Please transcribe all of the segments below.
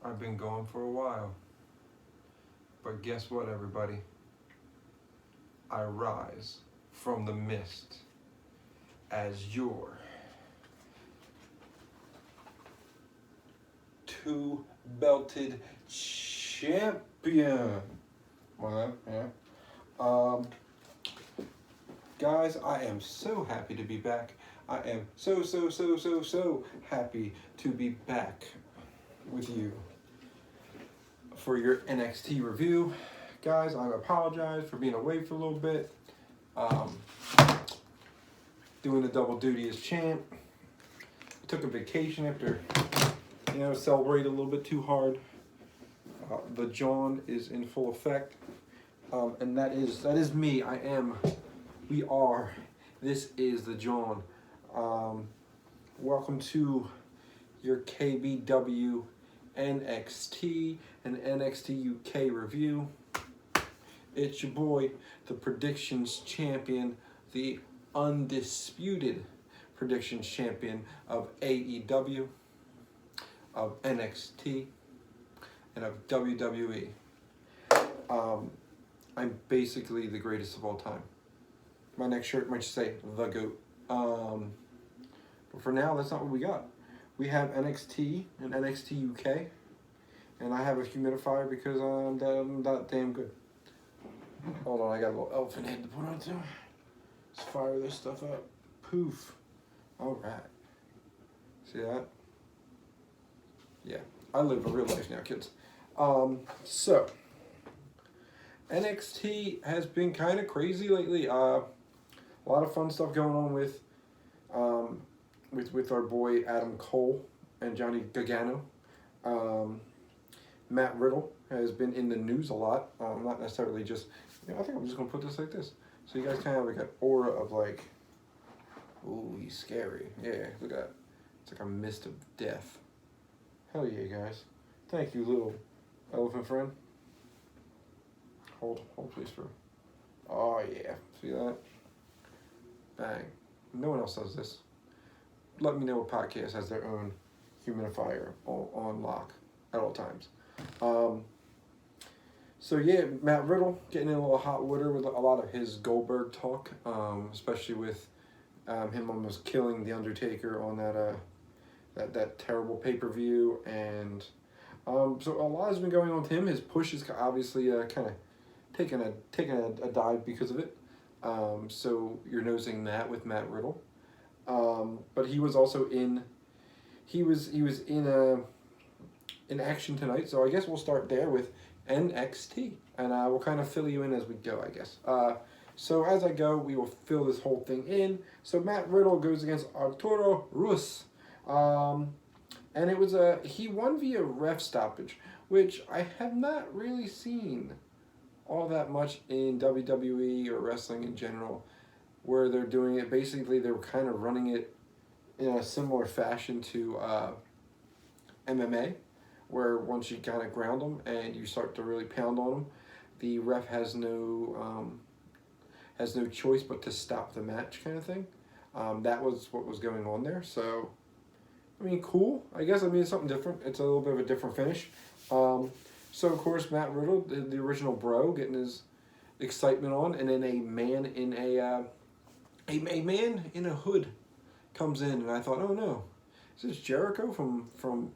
I've been gone for a while. But guess what, everybody? I rise from the mist as your two-belted champion. Well, yeah. Guys, I am so happy to be back. I am so happy to be back with you for your NXT review. Guys, I apologize for being away for a little bit. Doing the double duty as champ. Took a vacation after, celebrated a little bit too hard. The John is in full effect. And that is me. We are. This is the John. Welcome to your KBW NXT and NXT UK review. It's your boy, the predictions champion, the undisputed predictions champion of AEW, of NXT, and of WWE. I'm basically the greatest of all time. My next shirt might just say the GOAT. But for now, that's not what we got. We have NXT and NXT UK, and I have a humidifier because I'm that damn good. Hold on, I got a little elephant head to put on too. Let's fire this stuff up. Poof. All right. See that? Yeah, I live a real life now, kids. So NXT has been kind of crazy lately. A lot of fun stuff going on with our boy Adam Cole and Johnny Gargano. Matt Riddle has been in the news a lot. Not necessarily just, I think I'm just going to put this like this. So you guys kind of have like an aura of like, ooh, he's scary. Yeah, look at that. It's like a mist of death. Hell yeah, guys. Thank you, little elephant friend. Hold please, bro. Oh yeah, see that? Bang. No one else does this. Let me know what podcast has their own humidifier on lock at all times. So yeah, Matt Riddle getting in a little hot water with a lot of his Goldberg talk, especially with him almost killing The Undertaker on that terrible pay-per-view, and so a lot has been going on with him. His push is obviously kind of taking a dive because of it. So you're noticing that with Matt Riddle. But he was also in action tonight. So I guess we'll start there with NXT, and I will kind of fill you in as we go, I guess. So as I go, we will fill this whole thing in. So Matt Riddle goes against Arturo Roose. And it was he won via ref stoppage, which I have not really seen all that much in WWE or wrestling in general, where they're doing it. Basically, they were kind of running it in a similar fashion to MMA, where once you kind of ground them and you start to really pound on them, the ref has no choice but to stop the match, kind of thing. That was what was going on there. So, I mean, cool. I guess, it's something different. It's a little bit of a different finish. So, of course, Matt Riddle, the original bro, getting his excitement on, and then a man in a man in a hood comes in, and I thought, oh no, is this Jericho from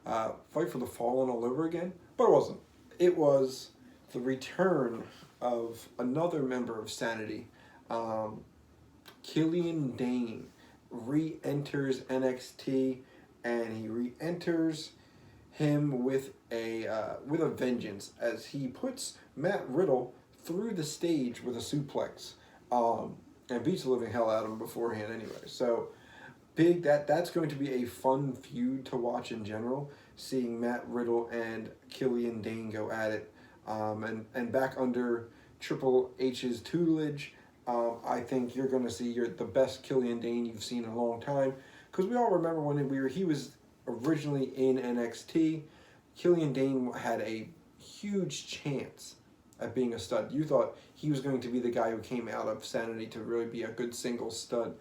Fight for the Fallen all over again? But it wasn't. It was the return of another member of Sanity. Killian Dane re-enters NXT, and he re-enters him with a vengeance as he puts Matt Riddle through the stage with a suplex, and beats the living hell out of him beforehand anyway. So big, that's going to be a fun feud to watch in general, seeing Matt Riddle and Killian Dane go at it, and back under Triple H's tutelage. I think you're going to see the best Killian Dane you've seen in a long time, because we all remember when he was originally in NXT. Killian Dane had a huge chance at being a stud. You thought he was going to be the guy who came out of Sanity to really be a good single stud,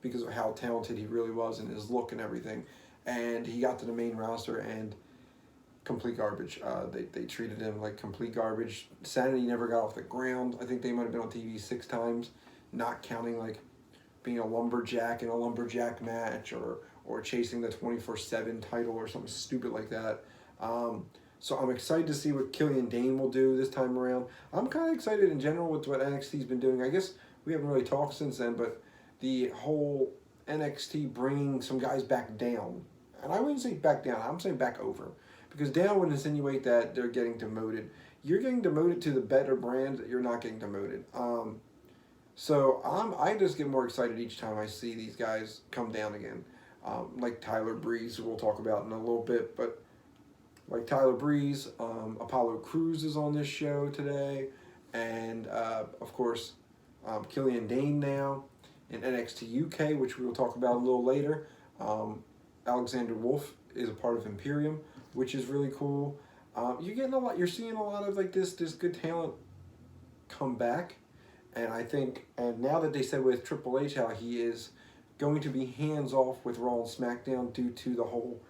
because of how talented he really was and his look and everything. And he got to the main roster, and complete garbage. They treated him like complete garbage. Sanity never got off the ground. I think they might have been on TV 6 times, not counting like being a lumberjack in a lumberjack match or chasing the 24/7 title or something stupid like that. So I'm excited to see what Killian Dane will do this time around. I'm kind of excited in general with what NXT's been doing. I guess we haven't really talked since then, but the whole NXT bringing some guys back down. And I wouldn't say back down, I'm saying back over. Because down would insinuate that they're getting demoted. You're getting demoted to the better brand, you're not getting demoted. So I just get more excited each time I see these guys come down again. Like Tyler Breeze, who we'll talk about in a little bit, but like Tyler Breeze, Apollo Cruz is on this show today, and of course Killian Dane now in NXT UK, which we will talk about a little later. Alexander Wolf is a part of Imperium, which is really cool. You're getting a lot. You're seeing a lot of like this good talent come back, and I think now that they said with Triple H how he is going to be hands off with Raw and SmackDown due to the whole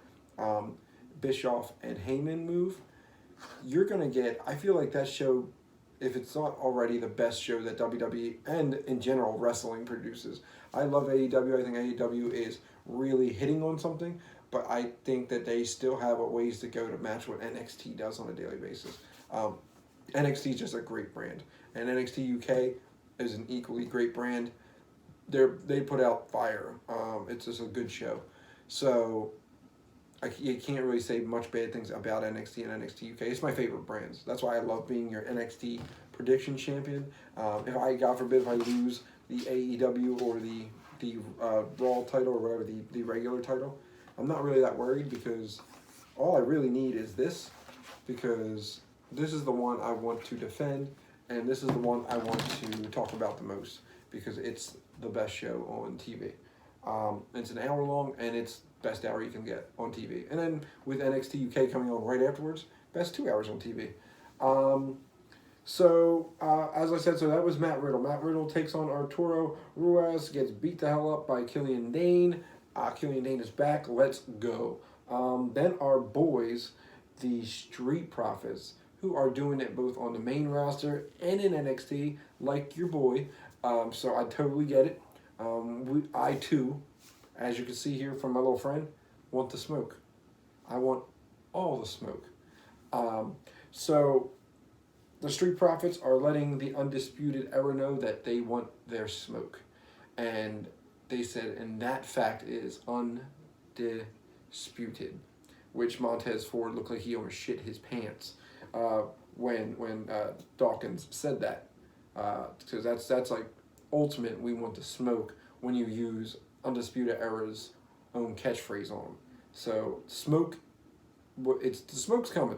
Bischoff and Heyman move, you're gonna get. I feel like that show, if it's not already the best show that WWE and in general wrestling produces. I love AEW. I think AEW is really hitting on something, but I think that they still have a ways to go to match what NXT does on a daily basis. NXT is just a great brand, and NXT UK is an equally great brand. They put out fire. It's just a good show. So you can't really say much bad things about NXT and NXT UK. It's my favorite brands. That's why I love being your NXT prediction champion. If I, God forbid, if I lose the AEW or the Raw title or whatever, the regular title, I'm not really that worried because all I really need is this, because this is the one I want to defend and this is the one I want to talk about the most because it's the best show on TV. It's an hour long and it's best hour you can get on TV. And then with NXT UK coming on right afterwards, best 2 hours on TV. As I said, so that was Matt Riddle. Matt Riddle takes on Arturo Ruiz, gets beat the hell up by Killian Dane. Killian Dane is back. Let's go. Then our boys, the Street Profits, who are doing it both on the main roster and in NXT, like your boy. So I totally get it. I too, as you can see here from my little friend, want the smoke. I want all the smoke. So the Street Profits are letting the Undisputed Era know that they want their smoke. And they said, and that fact is undisputed. Which Montez Ford looked like he almost shit his pants when Dawkins said that. Because that's like ultimate, we want the smoke when you use Undisputed Era's own catchphrase on them. So smoke, the smoke's coming.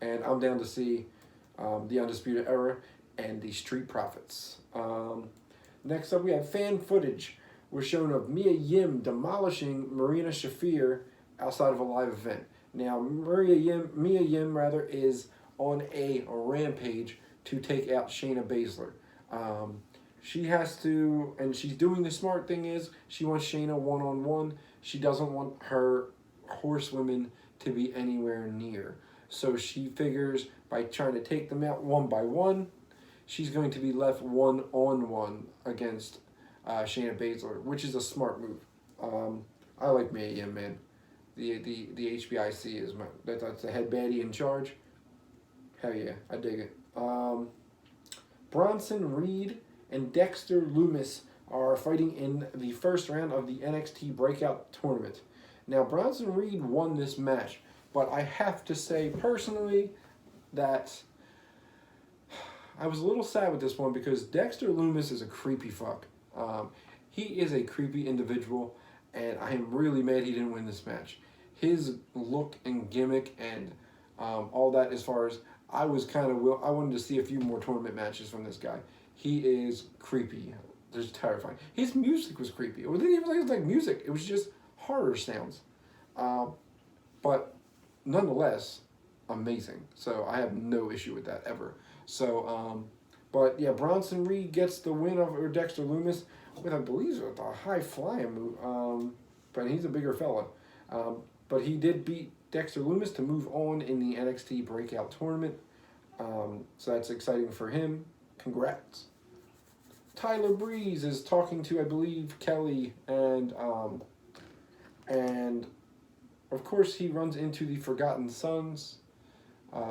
And I'm down to see the Undisputed Era and the Street Profits. Next up, we have fan footage was shown of Mia Yim demolishing Marina Shafir outside of a live event. Now, Mia Yim is on a rampage to take out Shayna Baszler. She has to, and she's doing the smart thing is, she wants Shayna one-on-one. She doesn't want her horsewomen to be anywhere near. So she figures by trying to take them out one by one, she's going to be left one-on-one against Shayna Baszler, which is a smart move. I like Mia Yim, man. The HBIC is that's the head baddie in charge. Hell yeah, I dig it. Bronson Reed and Dexter Lumis are fighting in the first round of the NXT Breakout Tournament. Now, Bronson Reed won this match, but I have to say personally that I was a little sad with this one because Dexter Lumis is a creepy fuck. He is a creepy individual, and I am really mad he didn't win this match. His look and gimmick and all that, as far as I was kind of I wanted to see a few more tournament matches from this guy. He is creepy. Just terrifying. His music was creepy. It wasn't even like music. It was just horror sounds. But nonetheless, amazing. So I have no issue with that ever. So, but yeah, Bronson Reed gets the win over Dexter Lumis with, I believe, a high flying move. But he's a bigger fella. But he did beat Dexter Lumis to move on in the NXT Breakout Tournament. So that's exciting for him. Congrats. Tyler Breeze is talking to, I believe, Kelly, and of course he runs into the Forgotten Sons.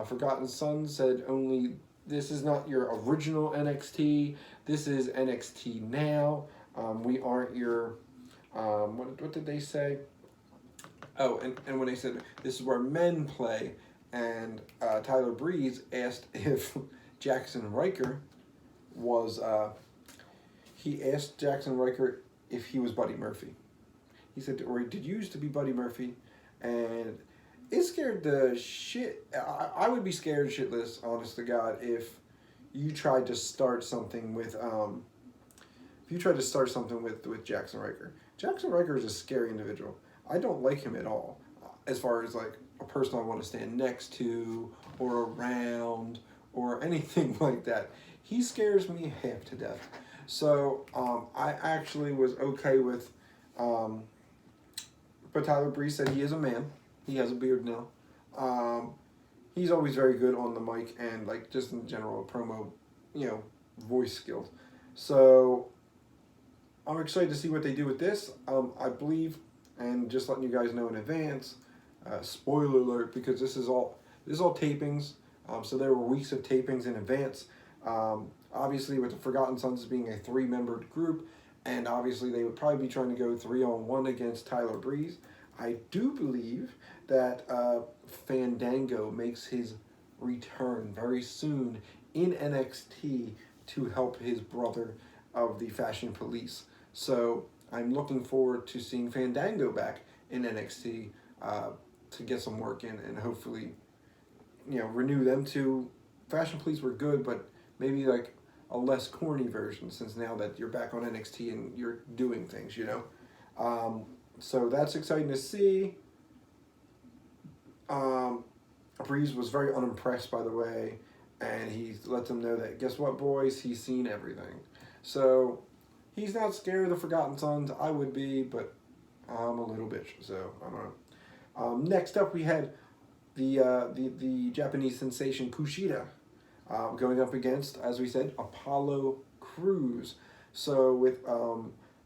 Forgotten Sons said only, this is not your original NXT, this is NXT now. We aren't your, what did they say? Oh, and when they said, this is where men play, and Tyler Breeze asked if Jackson Riker was, he asked Jackson Riker if he was Buddy Murphy. He said, or he did used to be Buddy Murphy, and it scared the shit. I would be scared shitless, honest to God, if you tried to start something with, with Jackson Riker. Jackson Riker is a scary individual. I don't like him at all, as far as like a person I want to stand next to or around or anything like that. He scares me half to death. So I actually was okay with, but Tyler Breeze said he is a man. He has a beard now. He's always very good on the mic and like just in general promo, voice skills. So I'm excited to see what they do with this. I believe, and just letting you guys know in advance, spoiler alert, because this is all tapings. So there were weeks of tapings in advance. Obviously, with the Forgotten Sons being a 3-membered group, and obviously they would probably be trying to go 3-on-1 against Tyler Breeze. I do believe that Fandango makes his return very soon in NXT to help his brother of the Fashion Police. So I'm looking forward to seeing Fandango back in NXT to get some work in and hopefully, renew them to. Fashion Police were good, but maybe like a less corny version, since now that you're back on NXT and you're doing things, So that's exciting to see. Breeze was very unimpressed, by the way, and he let them know that, guess what, boys? He's seen everything. So he's not scared of the Forgotten Sons. I would be, but I'm a little bitch, so I don't know. Next up, we had the Japanese sensation Kushida going up against, as we said, Apollo Cruz. So with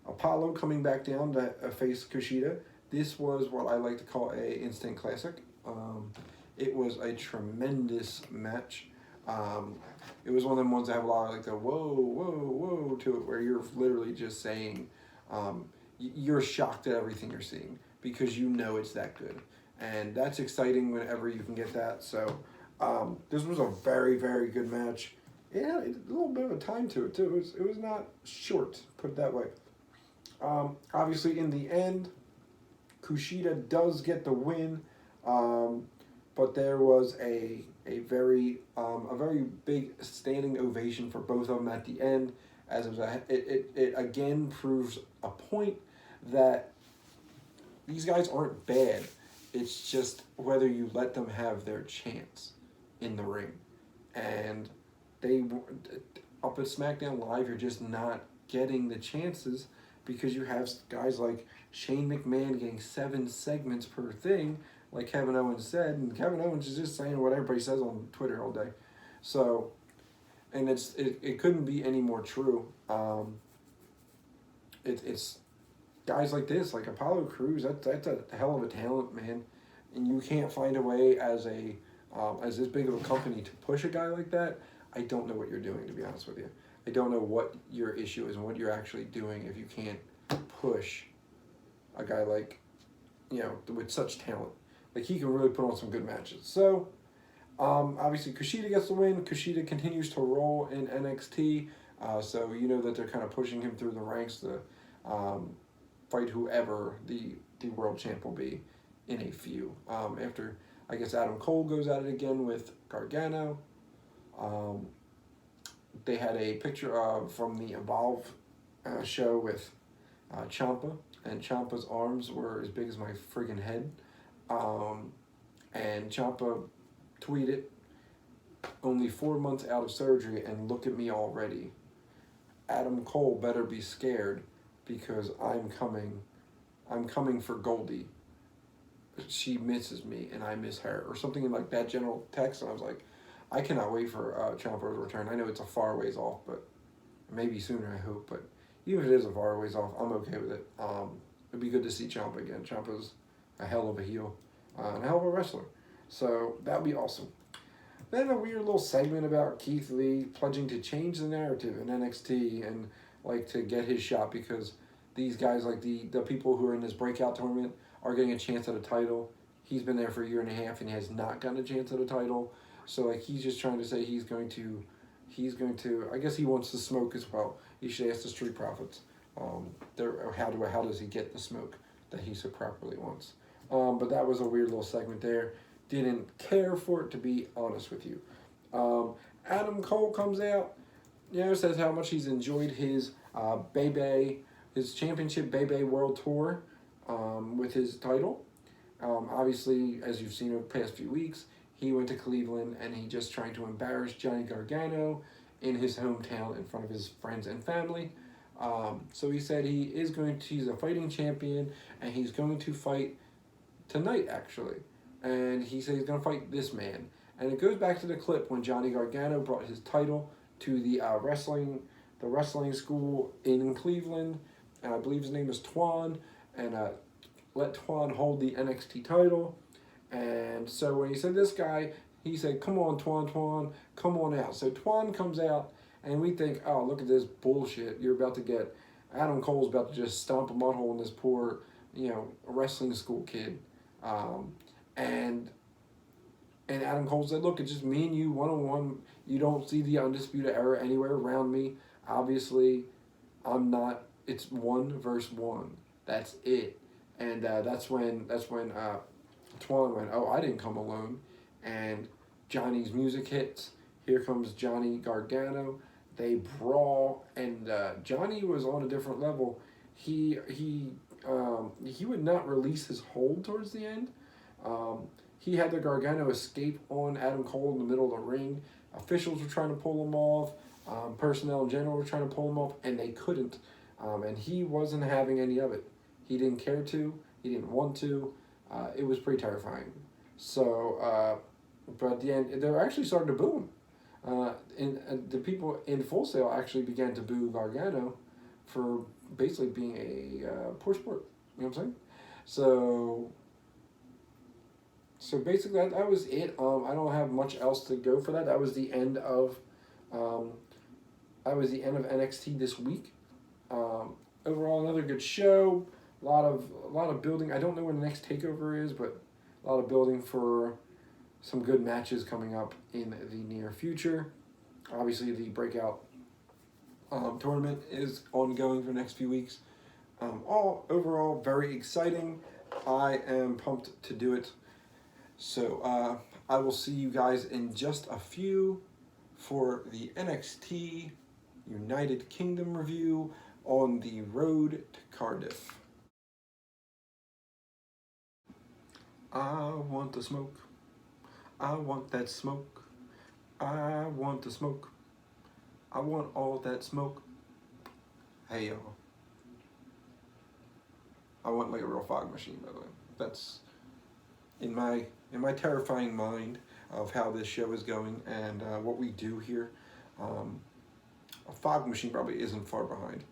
Apollo coming back down to face Kushida, this was what I like to call a instant classic. It was a tremendous match. It was one of them ones that have a lot of like the whoa, whoa, whoa to it, where you're literally just saying, you're shocked at everything you're seeing because it's that good. And that's exciting whenever you can get that. So this was a very, very good match. It had a little bit of a time to it too. It was not short, put it that way. Obviously in the end, Kushida does get the win, but there was a very big standing ovation for both of them at the end, as it again proves a point that these guys aren't bad. It's just whether you let them have their chance in the ring. And they, up at SmackDown Live, you're just not getting the chances because you have guys like Shane McMahon getting 7 segments per thing, like Kevin Owens said, and Kevin Owens is just saying what everybody says on Twitter all day. So, and it couldn't be any more true. It's guys like this, like Apollo Crews, that's a hell of a talent, man. And you can't find a way as this big of a company to push a guy like that. I don't know what you're doing, to be honest with you. I don't know what your issue is and what you're actually doing if you can't push a guy like, with such talent. Like, he can really put on some good matches. So, obviously, Kushida gets the win. Kushida continues to roll in NXT. So, that they're kind of pushing him through the ranks to fight whoever the world champ will be in a few. After, I guess, Adam Cole goes at it again with Gargano. They had a picture from the Evolve show with Ciampa, and Ciampa's arms were as big as my friggin' head. And Ciampa tweeted, "Only 4 months out of surgery, and look at me already. Adam Cole better be scared because I'm coming for Goldie." she misses me and I miss her, or something in like that general text. And I was like, I cannot wait for Ciampa's return. I know it's a far ways off, but maybe sooner, I hope. But even if it is a far ways off, I'm okay with it. It'd be good to see Ciampa again. Ciampa's a hell of a heel and a hell of a wrestler. So that'd be awesome. Then a weird little segment about Keith Lee pledging to change the narrative in NXT and like to get his shot, because these guys, like the people who are in this breakout tournament, are getting a chance at a title. He's been there for a year and a half and he has not gotten a chance at a title. So like he's just trying to say he's going to I guess he wants the smoke as well. You should ask the Street Profits. How does he get the smoke that he so properly wants? But that was a weird little segment there. Didn't care for it, to be honest with you. Adam Cole comes out, says how much he's enjoyed his his championship Bebe World Tour with his title. Obviously, as you've seen over the past few weeks, he went to Cleveland and he just trying to embarrass Johnny Gargano in his hometown in front of his friends and family. So he said he's a fighting champion and he's going to fight tonight, actually. And he said he's going to fight this man. And it goes back to the clip when Johnny Gargano brought his title to the wrestling school in Cleveland. And I believe his name is Twan. And let Twan hold the NXT title. And so when he said this guy, he said, "Come on, Twan, come on out." So Twan comes out, and we think, oh, look at this bullshit. You're about to get, Adam Cole's about to just stomp a mud hole in this poor, wrestling school kid. And Adam Cole said, "Look, it's just me and you, one-on-one. You don't see the Undisputed Era anywhere around me. Obviously, I'm not. It's 1 versus 1. That's it." And that's when Twan went, "Oh, I didn't come alone." And Johnny's music hits. Here comes Johnny Gargano. They brawl, and Johnny was on a different level. He would not release his hold towards the end. He had the Gargano escape on Adam Cole in the middle of the ring. Officials were trying to pull him off. Personnel in general were trying to pull him off, and they couldn't. And he wasn't having any of it. He didn't care to. He didn't want to. It was pretty terrifying. So, but at the end, they were actually starting to boo him. And the people in Full Sail actually began to boo Gargano for basically being a poor sport. You know what I'm saying? So basically that was it. I don't have much else to go for that. That was the end of NXT this week. Overall, another good show. A lot of building. I don't know when the next takeover is, but a lot of building for some good matches coming up in the near future. Obviously, the breakout tournament is ongoing for the next few weeks. All overall very exciting. I am pumped to do it. So I will see you guys in just a few for the NXT United Kingdom review on the road to Cardiff. I want the smoke. I want that smoke. I want the smoke. I want all that smoke. Hey y'all. I want like a real fog machine, by the way. That's in my terrifying mind of how this show is going and what we do here. A fog machine probably isn't far behind,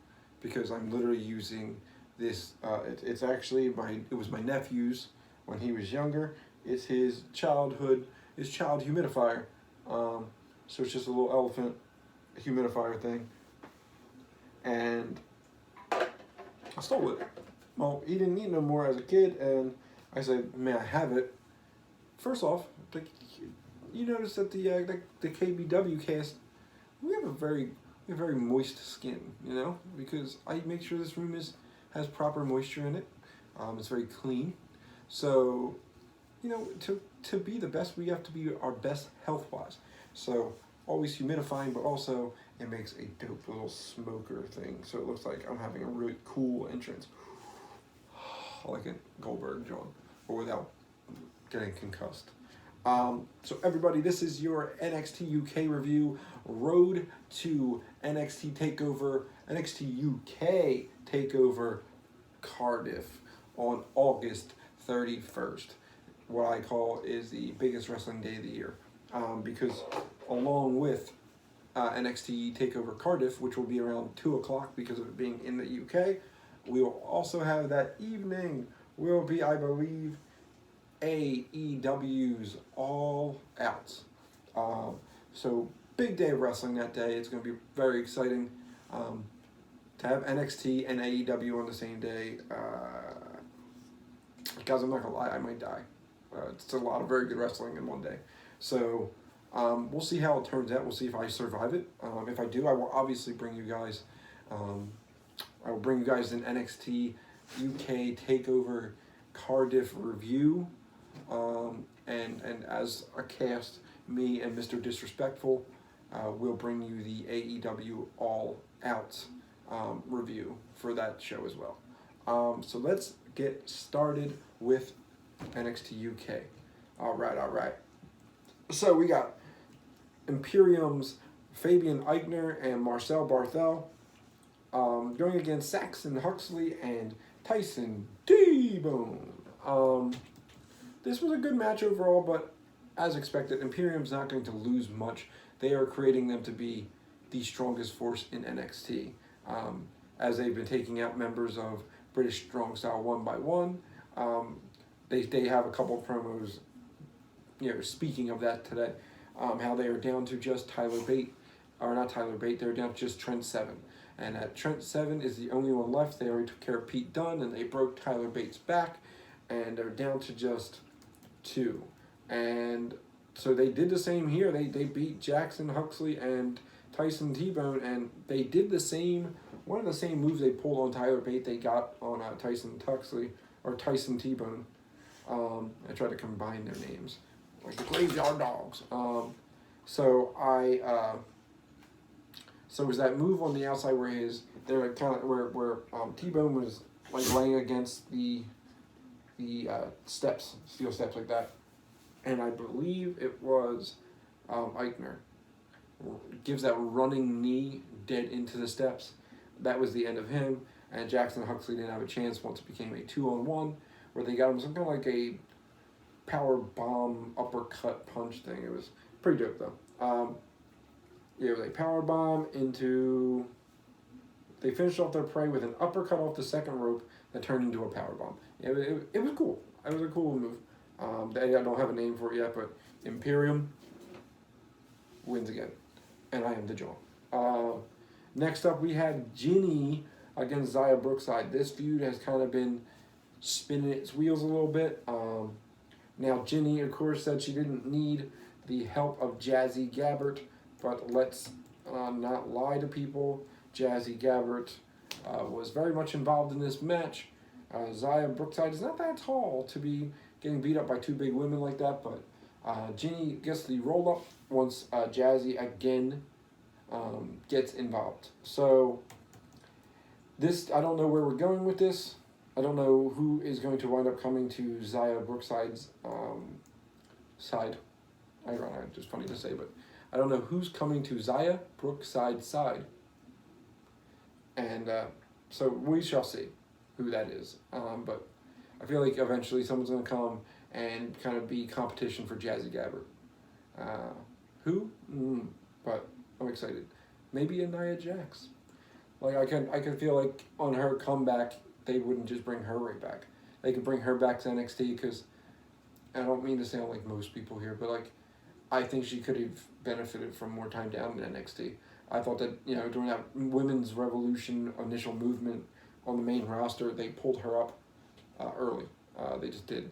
because I'm literally using this. It's actually it was my nephew's when he was younger. It's his child humidifier. So it's just a little elephant humidifier thing. And I stole it. Well, he didn't need no more as a kid, and I said, "May I have it?" First off, you notice that the KBW cast, we have a very moist skin, because I make sure this room has proper moisture in it. It's very clean. So, to be the best, we have to be our best health-wise. So, always humidifying, but also it makes a dope little smoker thing. So it looks like I'm having a really cool entrance. Like a Goldberg, John, or without getting concussed. So everybody, this is your NXT UK review. Road to NXT UK Takeover Cardiff on August 31st. what I call is the biggest wrestling day of the year, because along with NXT Takeover Cardiff, which will be around 2 o'clock because of it being in the UK, we will also have that evening will be, I believe, AEW's All Out. So big day of wrestling that day. It's going to be very exciting to have NXT and AEW on the same day. Guys, I'm not going to lie, I might die. It's a lot of very good wrestling in one day. So we'll see how it turns out. We'll see if I survive it. If I do, I will obviously bring you guys. I will bring you guys an NXT UK Takeover Cardiff review. And as a cast, me and Mr. Disrespectful will bring you the AEW All Out review for that show as well. So let's get started with NXT UK. All right. So we got Imperium's Fabian Eichner and Marcel Barthel going against Saxon Huxley and Tyson T-Bone. This was a good match overall, but as expected, Imperium's not going to lose much. They are creating them to be the strongest force in NXT, as they've been taking out members of British Strong Style one by one. They have a couple of promos, speaking of that today, how they are down to just they're down to just Trent Seven. And at Trent Seven is the only one left. They already took care of Pete Dunne, and they broke Tyler Bates' back, and they're down to just 2. And so they did the same here. They beat Jackson Huxley and Tyson T-Bone, and they did one of the same moves they pulled on Tyler Bates they got on Tyson Huxley, or Tyson T-Bone. I tried to combine their names, like the Graveyard Dogs. So it was that move on the outside where where T-Bone was like laying against the steps, steel steps like that, and I believe it was Eichner gives that running knee dead into the steps. That was the end of him, and Jackson Huxley didn't have a chance once it became a 2-on-1, where they got him something like a power bomb uppercut punch thing. It was pretty dope though. It was a power bomb into. They finished off their prey with an uppercut off the second rope that turned into a power bomb. It was cool. It was a cool move. I don't have a name for it yet, but Imperium wins again, and I am the John. Next up, we had Ginny against Ziya Brookside. This feud has kind of been spinning its wheels a little bit. Now, Ginny, of course, said she didn't need the help of Jazzy Gabbert, but let's not lie to people. Jazzy Gabbert was very much involved in this match. Ziya Brookside is not that tall to be getting beat up by 2 big women like that, but Ginny gets the roll-up once Jazzy again gets involved. So this, I don't know where we're going with this. I don't know who is going to wind up coming to Ziya Brookside's side. Just funny to say, but I don't know who's coming to Ziya Brookside's side. And so we shall see who that is. But I feel like eventually someone's going to come and kind of be competition for Jazzy Gabbert. Who? But I'm excited. Maybe a Nia Jax. Like I can feel like on her comeback, they wouldn't just bring her right back. They could bring her back to NXT because I don't mean to sound like most people here, but like I think she could have benefited from more time down in NXT. I thought that, during that Women's Revolution initial movement on the main roster, they pulled her up early. They just did.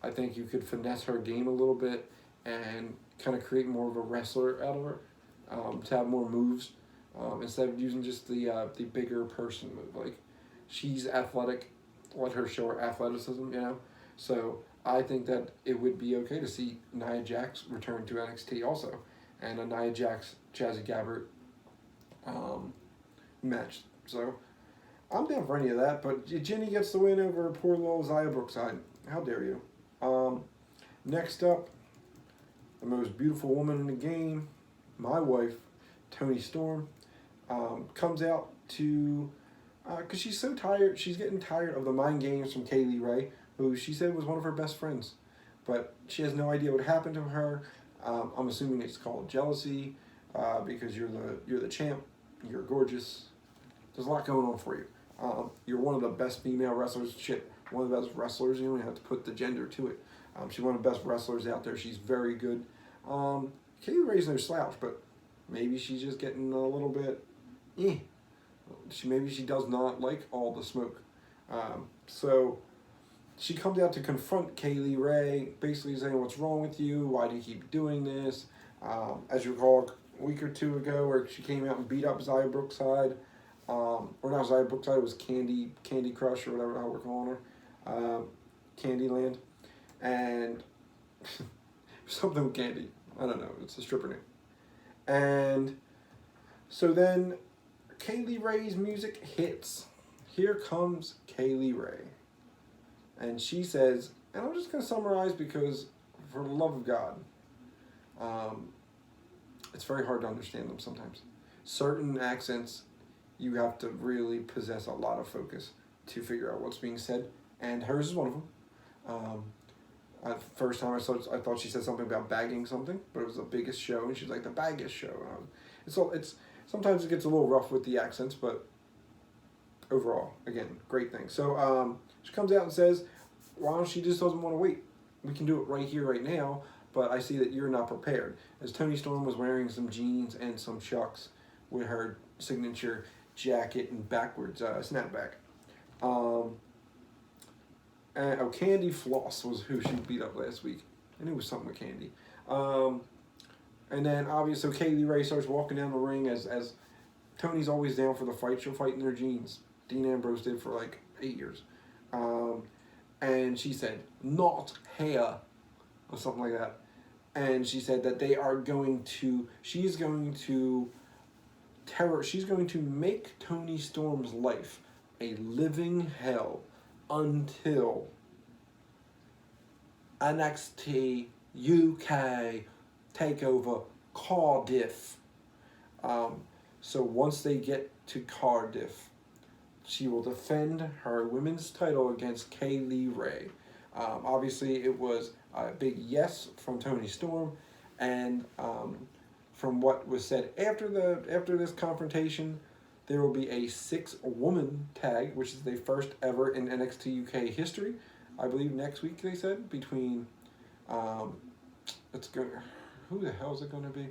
I think you could finesse her game a little bit and kind of create more of a wrestler out of her, to have more moves, instead of using just the bigger person move. Like, she's athletic, let her show her athleticism, So I think that it would be okay to see Nia Jax return to NXT also, and a Nia Jax Jazzy Gabbert match. So I'm down for any of that, but Ginny gets the win over poor little Ziya Brookside. How dare you? Next up, the most beautiful woman in the game, my wife, Toni Storm, comes out to, because she's so tired, she's getting tired of the mind games from Kaylee Ray, who she said was one of her best friends. but she has no idea what happened to her. I'm assuming it's called jealousy, because you're the champ, you're gorgeous. There's a lot going on for you. You're one of the best female wrestlers. Shit, one of the best wrestlers. You don't have to put the gender to it. She's one of the best wrestlers out there. She's very good. Kaylee Ray's no slouch, but maybe she's just getting a little bit. Maybe she does not like all the smoke. So she comes out to confront Kaylee Ray, basically saying, "What's wrong with you? Why do you keep doing this?" As you recall, a week or two ago, where she came out and beat up Ziya Brookside. Or not Ziya Brookside, it was Candy Crush or whatever the hell we're calling her. Candyland. And something with Candy. I don't know. It's a stripper name. And so then Kaylee Ray's music hits. Here comes Kaylee Ray. And she says, and I'm just going to summarize because for the love of God, it's very hard to understand them sometimes. Certain accents, you have to really possess a lot of focus to figure out what's being said. And hers is one of them. First time I thought she said something about bagging something, but it was the biggest show, and she's like, the biggest show. It's sometimes it gets a little rough with the accents, but overall, again, great thing. So she comes out and says, well, she just doesn't want to wait. We can do it right here, right now, but I see that you're not prepared. As Toni Storm was wearing some jeans and some chucks with her signature jacket and backwards snapback. Candy Floss was who she beat up last week. I knew it was something with Candy. And then, obviously, Kaylee Ray starts walking down the ring as Tony's always down for the fight. She'll fight in her jeans. Dean Ambrose did for like 8 years. And she said, "Not here," or something like that. And she said that she's going to make Toni Storm's life a living hell until NXT UK Takeover Cardiff. So once they get to Cardiff, she will defend her women's title against Kaylee Ray. Obviously, it was a big yes from Toni Storm, and from what was said after this confrontation, there will be a 6-woman tag, which is the first ever in NXT UK history. I believe next week they said between who the hell is it going to be?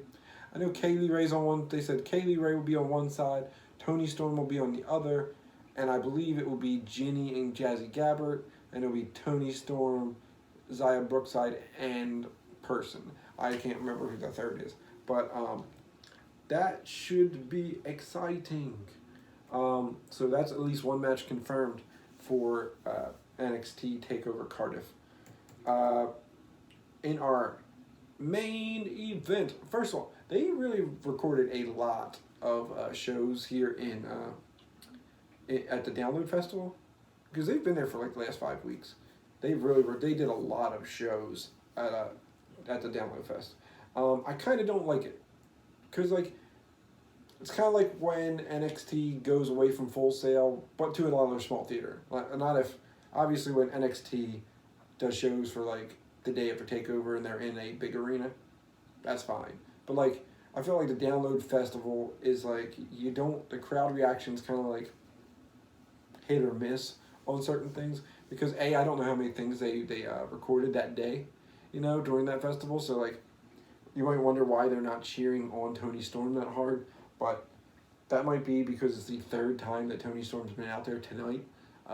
I know Kaylee Ray's on one. They said Kaylee Ray will be on one side, Toni Storm will be on the other, and I believe it will be Ginny and Jazzy Gabbert, and it'll be Toni Storm, Ziya Brookside, and Person. I can't remember who the third is, but that should be exciting. So that's at least one match confirmed for NXT Takeover Cardiff. In our main event, first of all, they really recorded a lot of shows here at the Download Festival, because they've been there for like the last 5 weeks. They did a lot of shows at the Download Fest. I kind of don't like it, because like it's kind of like when NXT goes away from Full Sail, but to another small theater. Not if obviously when NXT does shows for like the day after Takeover and they're in a big arena, that's fine. But like I feel like the Download Festival is like the crowd reaction's kind of like hit or miss on certain things, because I don't know how many things they recorded that day, during that festival. So like you might wonder why they're not cheering on Toni Storm that hard, but that might be because it's the third time that Toni Storm's been out there tonight.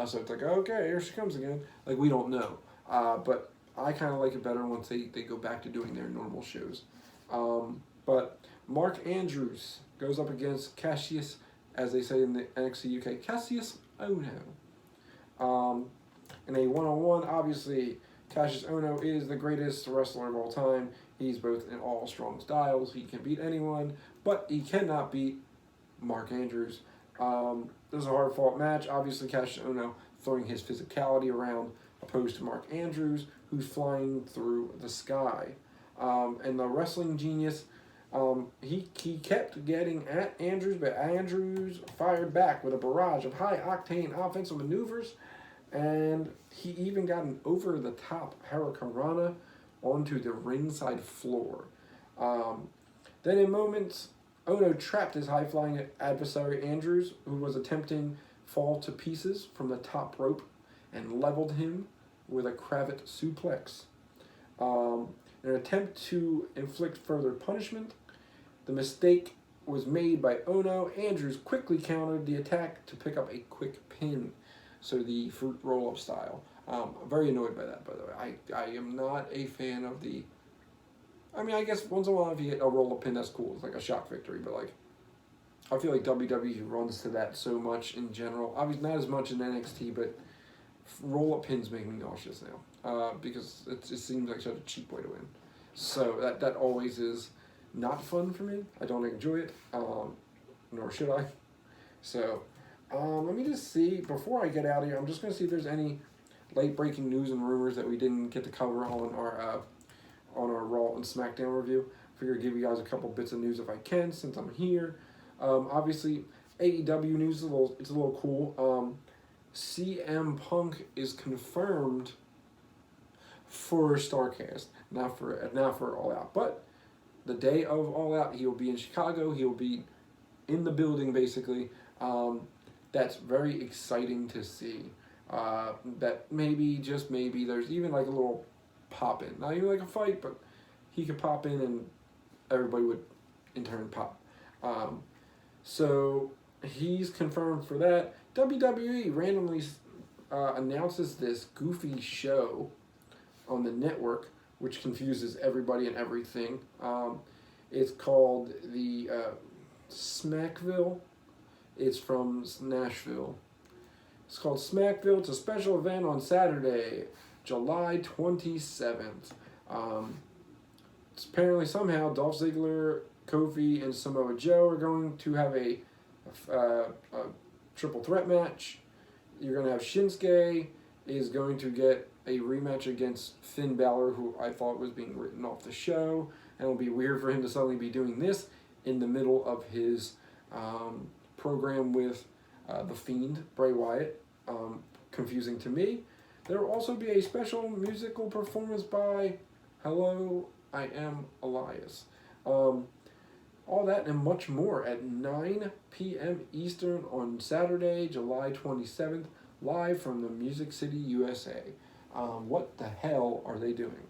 So it's like, okay, here she comes again. Like, we don't know. But I kind of like it better once they go back to doing their normal shows. But Mark Andrews goes up against Cassius, as they say in the NXT UK, Cassius Ohno. In a one-on-one, obviously, Cassius Ohno is the greatest wrestler of all time. He's both in all strong styles. He can beat anyone, but he cannot beat Mark Andrews. This is a hard-fought match. Obviously, Cassius Ohno throwing his physicality around, opposed to Mark Andrews, who's flying through the sky. And the wrestling genius, he kept getting at Andrews, but Andrews fired back with a barrage of high-octane offensive maneuvers, and he even got an over-the-top Hurricanrana onto the ringside floor. Then in moments, Ono trapped his high-flying adversary Andrews, who was attempting fall to pieces from the top rope, and leveled him with a cravat suplex. In an attempt to inflict further punishment, the mistake was made by Ono. Andrews quickly countered the attack to pick up a quick pin, so the fruit roll-up style. Very annoyed by that, by the way. I am not a fan of the... I mean, I guess once in a while if you get a roll-up pin, that's cool. It's like a shock victory, but like, I feel like WWE runs to that so much in general. Obviously, not as much in NXT, but roll-up pins make me nauseous now because it seems like such a cheap way to win. So that always is not fun for me. I don't enjoy it, nor should I. So let me just see, before I get out of here, I'm just going to see if there's any late-breaking news and rumors that we didn't get to cover on our Raw and SmackDown review. Figure I'd give you guys a couple bits of news if I can, since I'm here. Obviously, AEW news is a little cool. CM Punk is confirmed for StarCast, not for All Out, but the day of All Out, he'll be in Chicago. He'll be in the building, basically. That's very exciting to see. That maybe, just maybe, there's even like a little pop in. Not even like a fight, but he could pop in and everybody would in turn pop. So he's confirmed for that. WWE randomly announces this goofy show on the network, which confuses everybody and everything. It's called the Smackville. It's from Nashville. It's called Smackville. It's a special event on Saturday, July 27th. It's apparently somehow Dolph Ziggler, Kofi, and Samoa Joe are going to have a triple threat match. You're going to have Shinsuke is going to get a rematch against Finn Balor, who I thought was being written off the show. And it'll be weird for him to suddenly be doing this in the middle of his program with The Fiend, Bray Wyatt. Confusing to me. There will also be a special musical performance by Hello, I Am Elias. All that and much more at 9 p.m. Eastern on Saturday, July 27th, live from the Music City, USA. What the hell are they doing?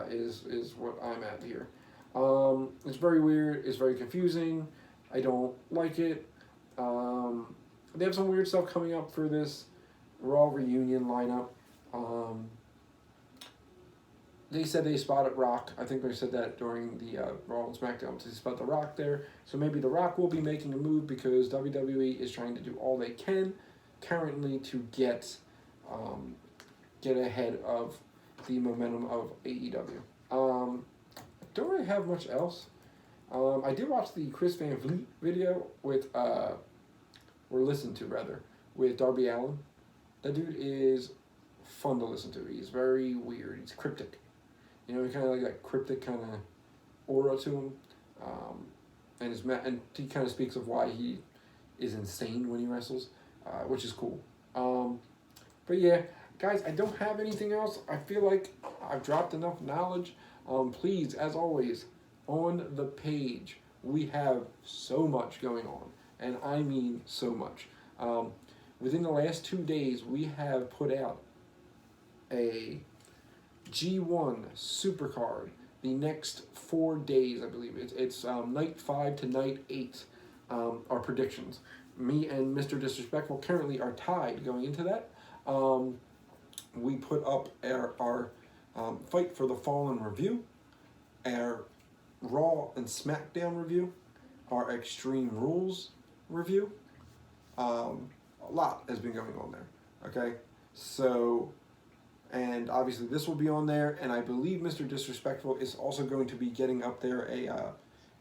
Is what I'm at here. It's very weird. It's very confusing. I don't like it. They have some weird stuff coming up for this Raw reunion lineup. They said they spotted Rock. I think they said that during the Raw and SmackDown. They spotted The Rock there. So maybe The Rock will be making a move because WWE is trying to do all they can currently to get ahead of the momentum of AEW. I don't really have much else. I did watch the Chris Van Vliet video with, or listened to rather, with Darby Allin. That dude is fun to listen to. He's very weird. He's cryptic. You know, he kind of like that cryptic kind of aura to him. And he kind of speaks of why he is insane when he wrestles, which is cool. But yeah, guys, I don't have anything else. I feel like I've dropped enough knowledge. Please, as always, on the page, we have so much going on. And I mean so much. Within the last 2 days, we have put out a G1 Supercard. The next 4 days, I believe. It's night 5 to night 8 are predictions. Me and Mr. Disrespectful currently are tied going into that. We put up our Fight for the Fallen review, our Raw and SmackDown review, our Extreme Rules review. A lot has been going on there, okay? So, and obviously this will be on there, and I believe Mr. Disrespectful is also going to be getting up there a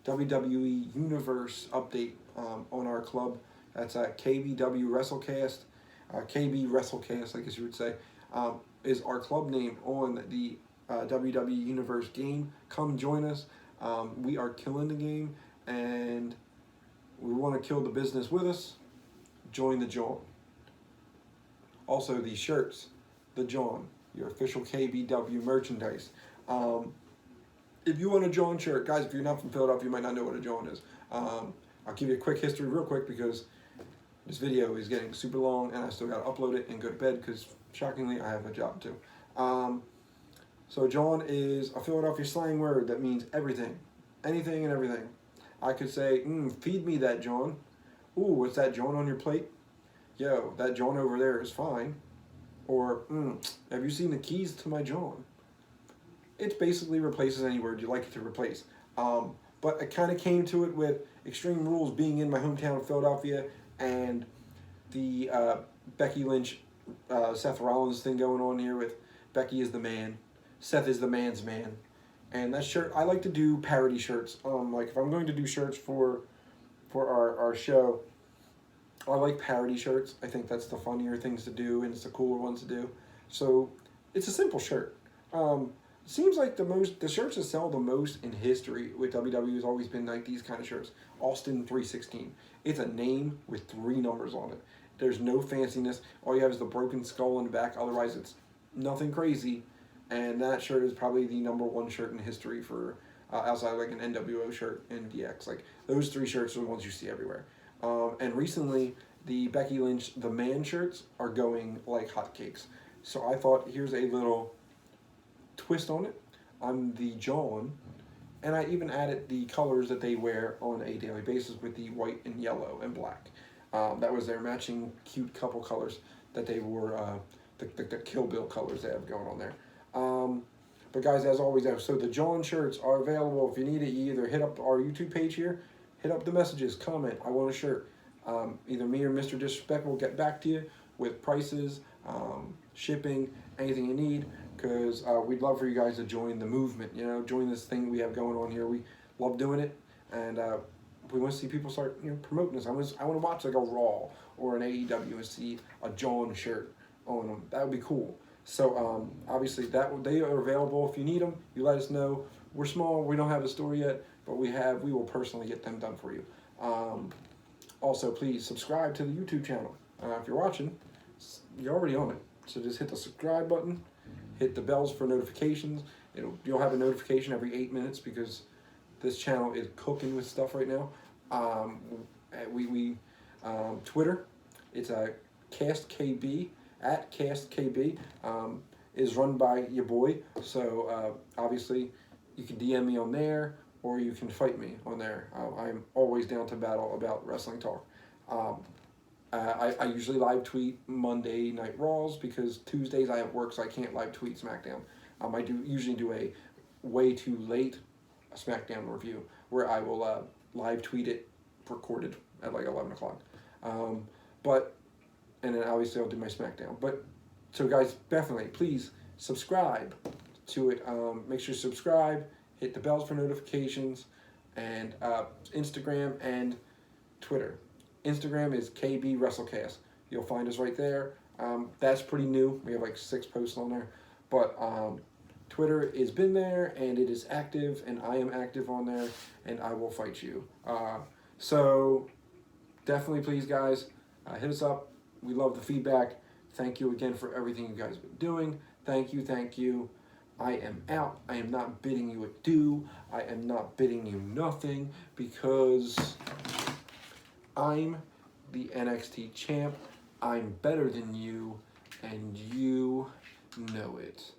WWE Universe update on our club. That's at KBW WrestleCast, KB WrestleCast, I guess you would say, is our club name on the WWE Universe game. Come join us. We are killing the game, and we want to kill the business with us. Join the John. Also, the shirts, the John, your official KBW merchandise. If you want a John shirt, guys, if you're not from Philadelphia, you might not know what a John is. I'll give you a quick history real quick because this video is getting super long and I still got to upload it and go to bed because, shockingly, I have a job too. So John is a Philadelphia slang word that means everything. Anything and everything. I could say, feed me that John. Ooh, what's that John on your plate? Yo, that John over there is fine. Or, have you seen the keys to my John? It basically replaces any word you like it to replace. But I kind of came to it with Extreme Rules being in my hometown of Philadelphia and the Becky Lynch, Seth Rollins thing going on here with Becky is the man, Seth is the man's man. And that shirt, I like to do parody shirts. Like if I'm going to do shirts for our show, I like parody shirts. I think that's the funnier things to do and it's the cooler ones to do. So it's a simple shirt. Seems like the shirts that sell the most in history with WWE has always been like these kind of shirts. Austin 316. It's a name with 3 numbers on it. There's no fanciness. All you have is the broken skull in the back. Otherwise, it's nothing crazy. And that shirt is probably the #1 shirt in history for outside of like an NWO shirt and DX. Like those 3 shirts are the ones you see everywhere. And recently, the Becky Lynch The Man shirts are going like hotcakes. So I thought, here's a little twist on it. I'm the John, and I even added the colors that they wear on a daily basis with the white and yellow and black. That was their matching cute couple colors that they wore, the Kill Bill colors they have going on there. But guys, as always, so the John shirts are available. If you need it, you either hit up our YouTube page here, hit up the messages, comment, I want a shirt. Either me or Mr. Disrespect will get back to you with prices, shipping, anything you need, because we'd love for you guys to join the movement, join this thing we have going on here. We love doing it, and we want to see people start promoting this. I want to watch like a Raw or an AEW and see a John shirt on them. That would be cool. So obviously they are available. If you need them, you let us know. We're small, we don't have a store yet, but we will personally get them done for you. Also, please subscribe to the YouTube channel. If you're watching, you're already on it. So just hit the subscribe button, hit the bells for notifications. You'll have a notification every 8 minutes because this channel is cooking with stuff right now. Twitter, it's a CastKB, @CastKB, is run by your boy. So obviously you can DM me on there or you can fight me on there. I'm always down to battle about wrestling talk. I usually live tweet Monday Night Raws because Tuesdays I have work, so I can't live tweet SmackDown. I usually do a way too late SmackDown review where I will live tweet it recorded at like 11 o'clock. And then obviously I'll do my SmackDown. So guys, definitely, please subscribe to it. Make sure you subscribe, hit the bells for notifications, and Instagram and Twitter. Instagram is KB WrestleCast. You'll find us right there. That's pretty new. We have like 6 posts on there. But Twitter has been there, and it is active, and I am active on there, and I will fight you. So definitely, please, guys, hit us up. We love the feedback. Thank you again for everything you guys have been doing. Thank you, thank you. I am out. I am not bidding you adieu. I am not bidding you nothing because I'm the NXT champ. I'm better than you, and you know it.